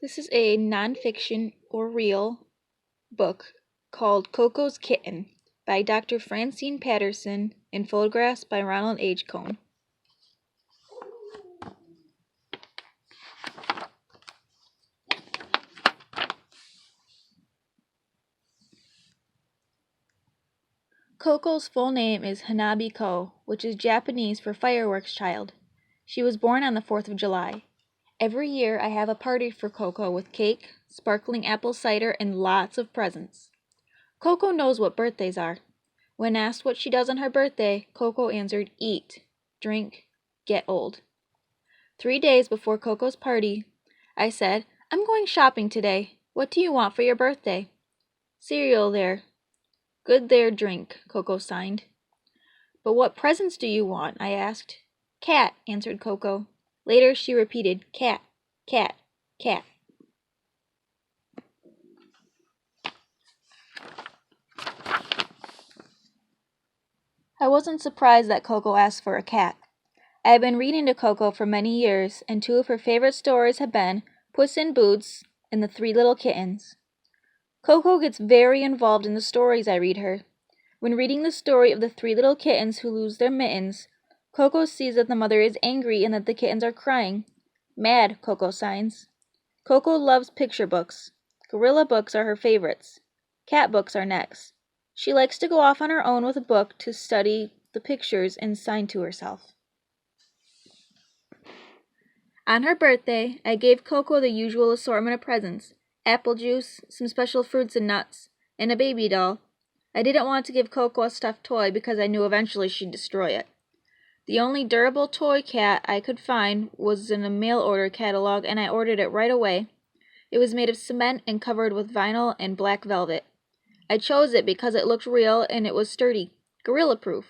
This is a nonfiction or real book called Koko's Kitten by Dr. Francine Patterson and photographs by Ronald H. Cohn. Koko's full name is Hanabi-ko, which is Japanese for fireworks child. She was born on the 4th of July. Every year I have a party for Koko with cake, sparkling apple cider, and lots of presents. Koko knows what birthdays are. When asked what she does on her birthday, Koko answered, eat, drink, get old. 3 days before Koko's party, I said, I'm going shopping today. What do you want for your birthday? Cereal there. Good there, drink, Koko signed. But what presents do you want? I asked. Cat, answered Koko. Later she repeated, cat, cat, cat. I wasn't surprised that Koko asked for a cat. I have been reading to Koko for many years, and 2 of her favorite stories have been Puss in Boots and The 3 Little Kittens. Koko gets very involved in the stories I read her. When reading the story of the 3 little kittens who lose their mittens, Koko sees that the mother is angry and that the kittens are crying. Mad, Koko signs. Koko loves picture books. Gorilla books are her favorites. Cat books are next. She likes to go off on her own with a book to study the pictures and sign to herself. On her birthday, I gave Koko the usual assortment of presents: apple juice, some special fruits and nuts, and a baby doll. I didn't want to give Koko a stuffed toy because I knew eventually she'd destroy it. The only durable toy cat I could find was in a mail order catalog, and I ordered it right away. It was made of cement and covered with vinyl and black velvet. I chose it because it looked real and it was sturdy, gorilla-proof.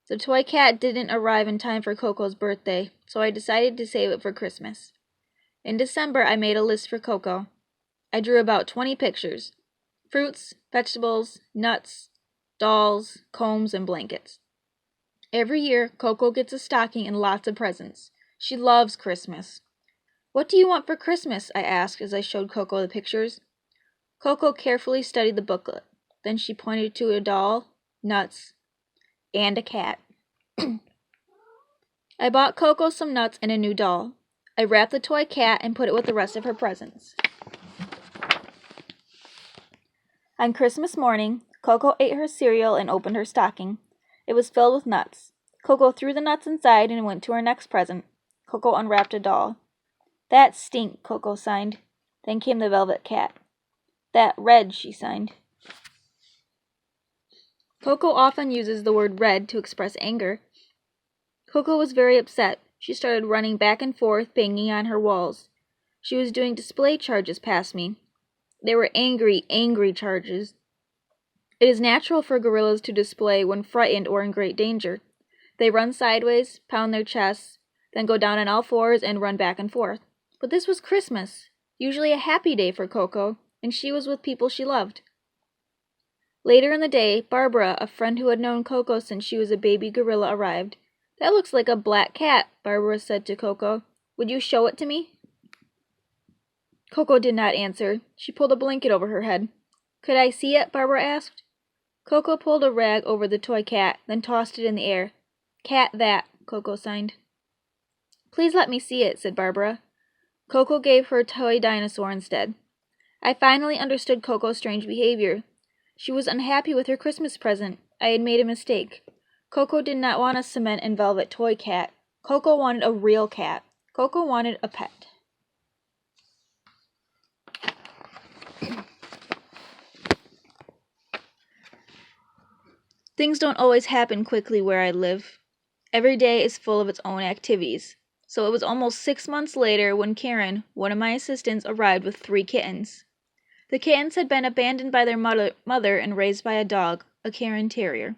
The toy cat didn't arrive in time for Koko's birthday, so I decided to save it for Christmas. In December, I made a list for Koko. I drew about 20 pictures: fruits, vegetables, nuts, dolls, combs, and blankets. Every year, Koko gets a stocking and lots of presents. She loves Christmas. What do you want for Christmas? I asked as I showed Koko the pictures. Koko carefully studied the booklet. Then she pointed to a doll, nuts, and a cat. I bought Koko some nuts and a new doll. I wrapped the toy cat and put it with the rest of her presents. On Christmas morning, Koko ate her cereal and opened her stocking. It was filled with nuts. Koko threw the nuts inside and went to her next present. Koko unwrapped a doll. That stink, Koko signed. Then came the velvet cat. That red, she signed. Koko often uses the word red to express anger. Koko was very upset. She started running back and forth, banging on her walls. She was doing display charges past me. They were angry, angry charges. It is natural for gorillas to display when frightened or in great danger. They run sideways, pound their chests, then go down on all fours and run back and forth. But this was Christmas, usually a happy day for Koko, and she was with people she loved. Later in the day, Barbara, a friend who had known Koko since she was a baby gorilla, arrived. That looks like a black cat, Barbara said to Koko. Would you show it to me? Koko did not answer. She pulled a blanket over her head. Could I see it? Barbara asked. Koko pulled a rag over the toy cat, then tossed it in the air. Cat that, Koko signed. Please let me see it, said Barbara. Koko gave her a toy dinosaur instead. I finally understood Koko's strange behavior. She was unhappy with her Christmas present. I had made a mistake. Koko did not want a cement and velvet toy cat. Koko wanted a real cat. Koko wanted a pet. Things don't always happen quickly where I live. Every day is full of its own activities. So it was almost 6 months later when Karen, one of my assistants, arrived with 3 kittens. The kittens had been abandoned by their mother and raised by a dog, a Karen Terrier.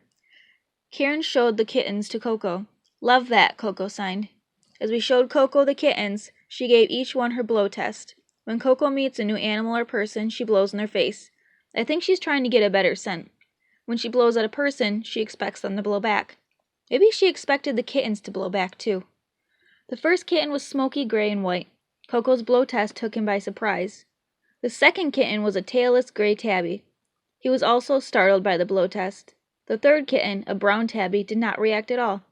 Karen showed the kittens to Koko. Love that, Koko signed. As we showed Koko the kittens, she gave each one her blow test. When Koko meets a new animal or person, she blows in their face. I think she's trying to get a better scent. When she blows at a person, she expects them to blow back. Maybe she expected the kittens to blow back too. The first kitten was smoky gray and white. Koko's blow test took him by surprise. The second kitten was a tailless gray tabby. He was also startled by the blow test. The third kitten, a brown tabby, did not react at all.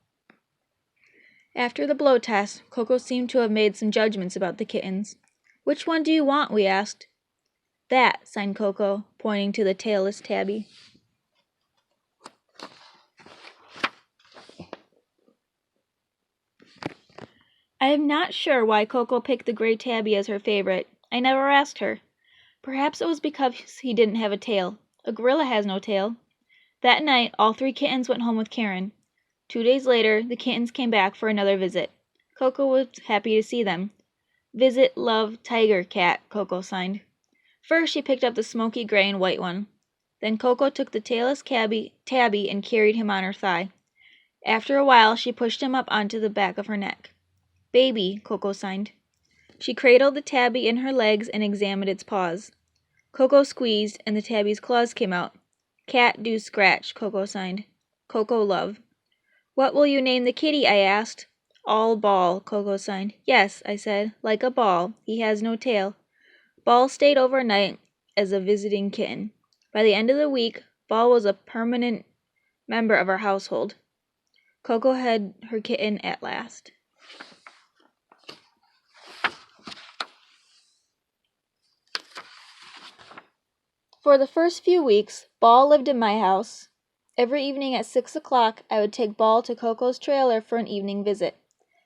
After the blow test, Koko seemed to have made some judgments about the kittens. "Which one do you want?" we asked. "That," signed Koko, pointing to the tailless tabby. I am not sure why Koko picked the gray tabby as her favorite. I never asked her. Perhaps it was because he didn't have a tail. A gorilla has no tail. That night, all 3 kittens went home with Karen. 2 days later, the kittens came back for another visit. Koko was happy to see them. "Visit, love, tiger cat," Koko signed. First, she picked up the smoky gray and white one. Then Koko took the tailless tabby and carried him on her thigh. After a while, she pushed him up onto the back of her neck. "Baby," Koko signed. She cradled the tabby in her legs and examined its paws. Koko squeezed, and the tabby's claws came out. "Cat do scratch," Koko signed. "Koko love." "What will you name the kitty?" I asked. "All Ball," Koko signed. "Yes," I said, "like a ball. He has no tail." Ball stayed overnight as a visiting kitten. By the end of the week, Ball was a permanent member of our household. Koko had her kitten at last. For the first few weeks, Ball lived in my house. Every evening at 6 o'clock, I would take Ball to Koko's trailer for an evening visit.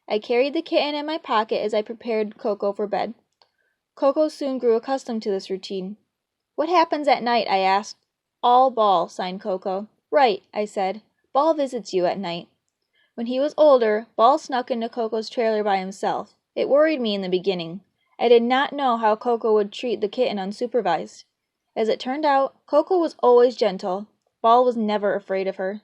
I carried the kitten in my pocket as I prepared Koko for bed. Koko soon grew accustomed to this routine. "What happens at night?" I asked. "All Ball," signed Koko. "Right," I said. "Ball visits you at night." When he was older, Ball snuck into Koko's trailer by himself. It worried me in the beginning. I did not know how Koko would treat the kitten unsupervised. As it turned out, Koko was always gentle. Ball was never afraid of her.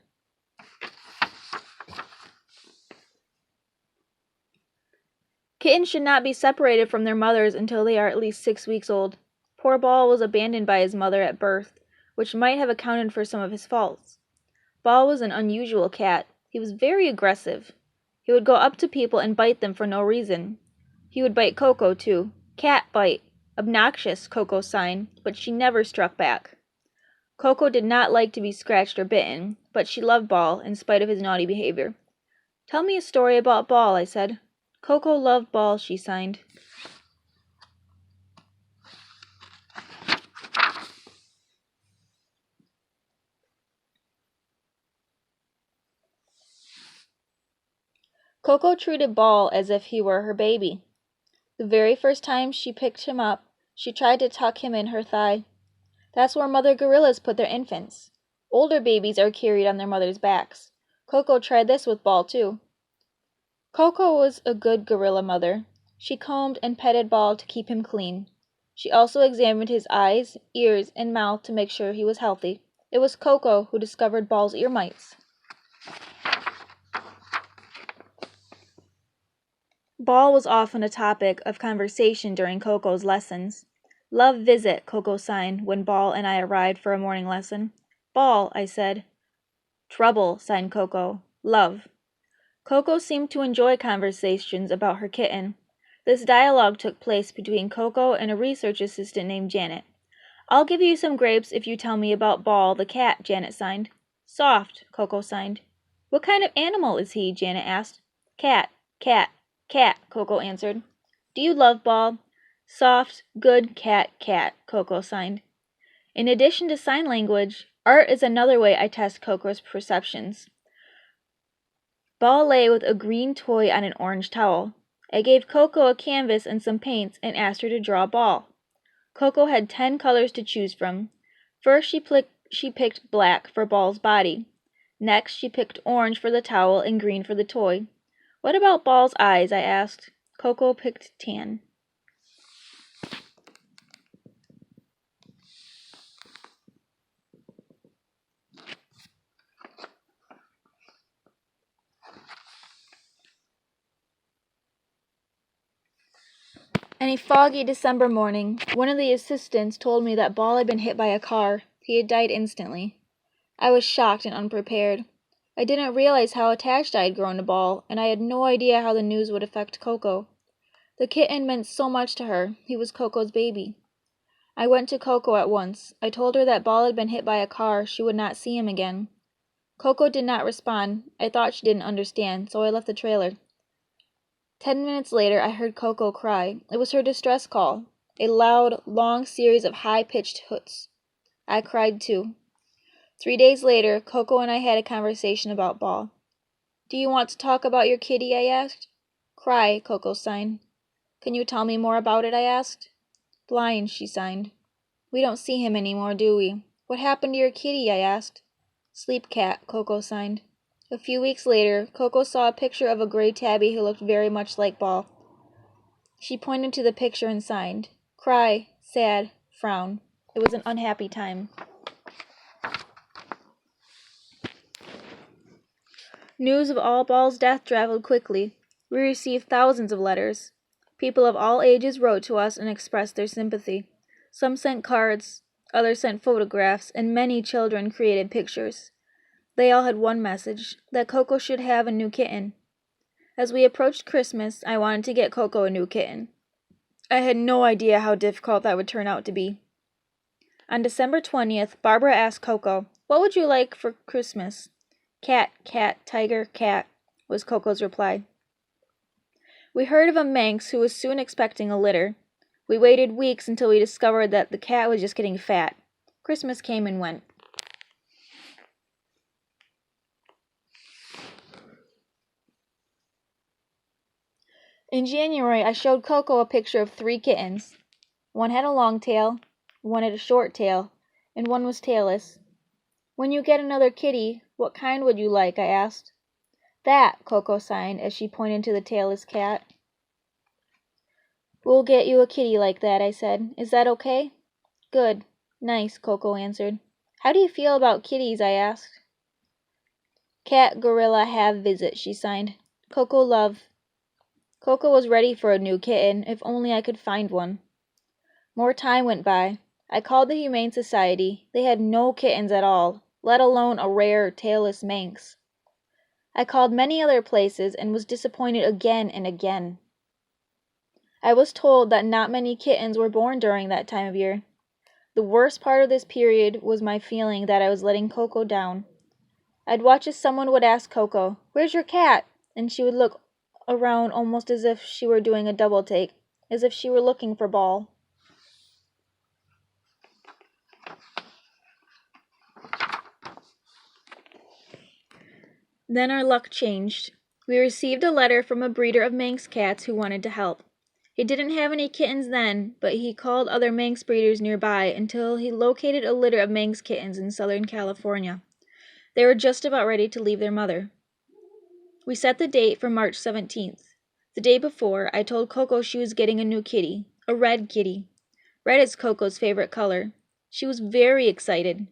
Kittens should not be separated from their mothers until they are at least 6 weeks old. Poor Ball was abandoned by his mother at birth, which might have accounted for some of his faults. Ball was an unusual cat. He was very aggressive. He would go up to people and bite them for no reason. He would bite Koko, too. "Cat bite." "Obnoxious," Koko signed, but she never struck back. Koko did not like to be scratched or bitten, but she loved Ball in spite of his naughty behavior. "Tell me a story about Ball," I said. "Koko loved Ball," she signed. Koko treated Ball as if he were her baby. The very first time she picked him up, she tried to tuck him in her thigh. That's where mother gorillas put their infants. Older babies are carried on their mothers' backs. Koko tried this with Ball, too. Koko was a good gorilla mother. She combed and petted Ball to keep him clean. She also examined his eyes, ears, and mouth to make sure he was healthy. It was Koko who discovered Ball's ear mites. Ball was often a topic of conversation during Koko's lessons. "Love visit," Koko signed when Ball and I arrived for a morning lesson. "Ball," I said. "Trouble," signed Koko. "Love." Koko seemed to enjoy conversations about her kitten. This dialogue took place between Koko and a research assistant named Janet. "I'll give you some grapes if you tell me about Ball the cat," Janet signed. "Soft," Koko signed. "What kind of animal is he?" Janet asked. "Cat, cat, cat," Koko answered. "Do you love Ball?" "Soft, good cat, cat," Koko signed. In addition to sign language, art is another way I test Koko's perceptions. Ball lay with a green toy on an orange towel. I gave Koko a canvas and some paints and asked her to draw Ball. Koko had 10 colors to choose from. First, she picked black for Ball's body. Next, she picked orange for the towel and green for the toy. "What about Ball's eyes?" I asked. Koko picked tan. On a foggy December morning, one of the assistants told me that Ball had been hit by a car. He had died instantly. I was shocked and unprepared. I didn't realize how attached I had grown to Ball, and I had no idea how the news would affect Koko. The kitten meant so much to her. He was Koko's baby. I went to Koko at once. I told her that Ball had been hit by a car. She would not see him again. Koko did not respond. I thought she didn't understand, so I left the trailer. 10 minutes later, I heard Koko cry. It was her distress call, a loud, long series of high-pitched hoots. I cried too. 3 days later, Koko and I had a conversation about Ball. "Do you want to talk about your kitty?" I asked. "Cry," Koko signed. "Can you tell me more about it?" I asked. "Blind," she signed. "We don't see him anymore, do we?" "What happened to your kitty?" I asked. "Sleep cat," Koko signed. A few weeks later, Koko saw a picture of a gray tabby who looked very much like Ball. She pointed to the picture and signed. Cry, sad, frown. It was an unhappy time. News of all Ball's death traveled quickly. We received thousands of letters. People of all ages wrote to us and expressed their sympathy. Some sent cards, others sent photographs, and many children created pictures. They all had one message, that Koko should have a new kitten. As we approached Christmas, I wanted to get Koko a new kitten. I had no idea how difficult that would turn out to be. On December 20th, Barbara asked Koko, "What would you like for Christmas?" "Cat, cat, tiger, cat," was Koko's reply. We heard of a Manx who was soon expecting a litter. We waited weeks until we discovered that the cat was just getting fat. Christmas came and went. In January, I showed Koko a picture of 3 kittens. One had a long tail, one had a short tail, and one was tailless. "When you get another kitty, what kind would you like?" I asked. "That," Koko signed as she pointed to the tailless cat. "We'll get you a kitty like that," I said. "Is that okay?" "Good. Nice," Koko answered. "How do you feel about kitties?" I asked. "Cat, gorilla, have visit," she signed. "Koko love." Koko was ready for a new kitten, if only I could find one. More time went by. I called the Humane Society. They had no kittens at all, let alone a rare, tailless Manx. I called many other places and was disappointed again and again. I was told that not many kittens were born during that time of year. The worst part of this period was my feeling that I was letting Koko down. I'd watch as someone would ask Koko, "Where's your cat?" and she would look around almost as if she were doing a double take, as if she were looking for Ball. Then our luck changed. We received a letter from a breeder of Manx cats who wanted to help. He didn't have any kittens then, but he called other Manx breeders nearby until he located a litter of Manx kittens in Southern California. They were just about ready to leave their mother. We set the date for March 17th. The day before, I told Koko she was getting a new kitty, a red kitty. Red is Koko's favorite color. She was very excited.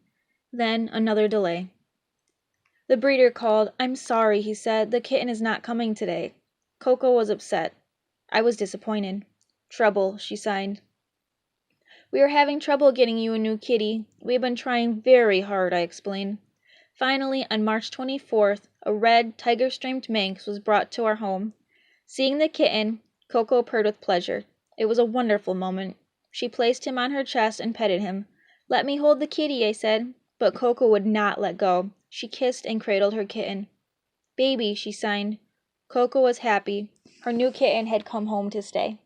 Then another delay. The breeder called. "I'm sorry," he said. "The kitten is not coming today." Koko was upset. I was disappointed. "Trouble," she signed. "We are having trouble getting you a new kitty. We have been trying very hard," I explained. Finally, on March 24th, a red, tiger-striped Manx was brought to our home. Seeing the kitten, Koko purred with pleasure. It was a wonderful moment. She placed him on her chest and petted him. "Let me hold the kitty," I said, but Koko would not let go. She kissed and cradled her kitten. "Baby," she signed. Koko was happy. Her new kitten had come home to stay.